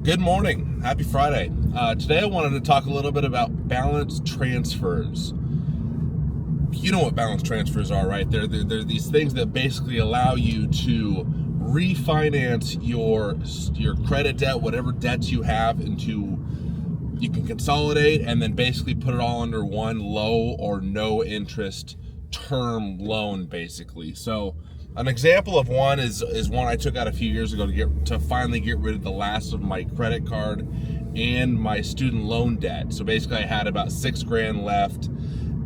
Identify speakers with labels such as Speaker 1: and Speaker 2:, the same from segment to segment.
Speaker 1: Good morning. Happy Friday. Today I wanted to talk a little bit about balance transfers. You know what balance transfers are, right? They're these things that basically allow you to refinance your credit debt, whatever debts you have, you can consolidate and then basically put it all under one low or no interest term loan, basically. So an example of one is one I took out a few years ago to finally get rid of the last of my credit card and my student loan debt. So basically I had about $6,000 left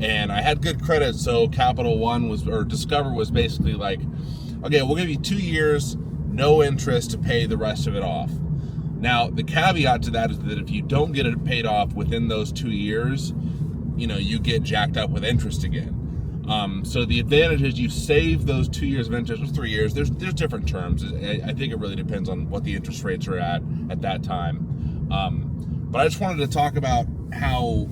Speaker 1: and I had good credit, so Discover was basically like, okay, we'll give you 2 years, no interest to pay the rest of it off. Now, the caveat to that is that if you don't get it paid off within those 2 years, you get jacked up with interest again. So the advantage is you save those 2 years of interest, or 3 years. There's different terms. I think it really depends on what the interest rates are at that time. But I just wanted to talk about how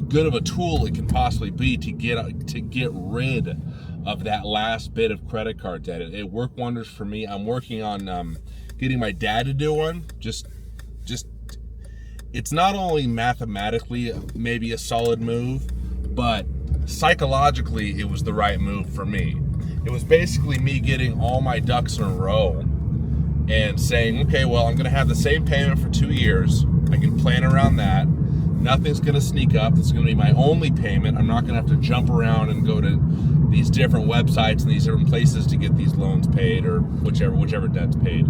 Speaker 1: good of a tool it can possibly be to get rid of that last bit of credit card debt. It worked wonders for me. I'm working on getting my dad to do one. Just it's not only mathematically maybe a solid move, but psychologically it was the right move for me. It was basically me getting all my ducks in a row and saying, okay, well, I'm going to have the same payment for 2 years. I can plan around that. Nothing's going to sneak up. This is going to be my only payment. I'm not going to have to jump around and go to these different websites and these different places to get these loans paid, or whichever debt's paid.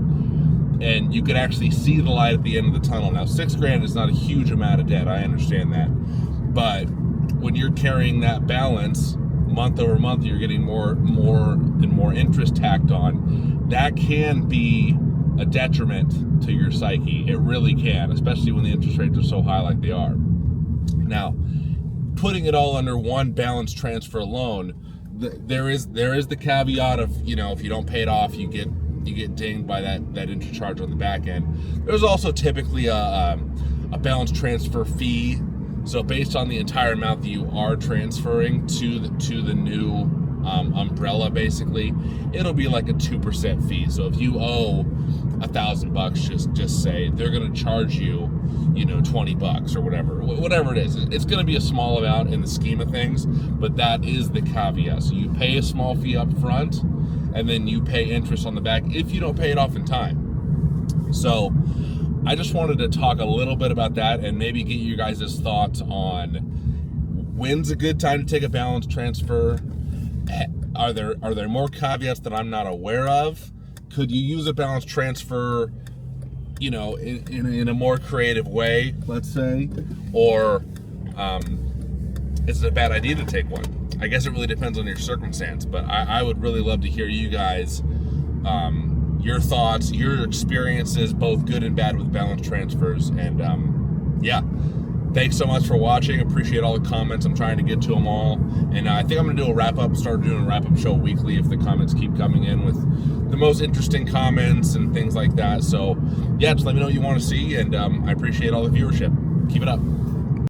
Speaker 1: And you can actually see the light at the end of the tunnel. Now, $6,000 is not a huge amount of debt. I understand that. But when you're carrying that balance month over month, you're getting more and more interest tacked on. That can be a detriment to your psyche. It really can, especially when the interest rates are so high like they are. Now, putting it all under one balance transfer loan, there is the caveat of, if you don't pay it off, you get dinged by that interest charge on the back end. There's also typically a balance transfer fee. So based on the entire amount that you are transferring to the new umbrella, basically, it'll be like a 2% fee. So if you owe $1,000, just say, they're going to charge you, $20 or whatever it is. It's going to be a small amount in the scheme of things, but that is the caveat. So you pay a small fee up front, and then you pay interest on the back if you don't pay it off in time. So I just wanted to talk a little bit about that and maybe get you guys' thoughts on when's a good time to take a balance transfer. Are there more caveats that I'm not aware of? Could you use a balance transfer, in a more creative way, let's say? Or is it a bad idea to take one? I guess it really depends on your circumstance, but I would really love to hear you guys, your thoughts, your experiences, both good and bad, with balance transfers. And thanks so much for watching. Appreciate all the comments. I'm trying to get to them all. And I think I'm going to start doing a wrap-up show weekly if the comments keep coming in with the most interesting comments and things like that. So, just let me know what you want to see. And I appreciate all the viewership. Keep it up.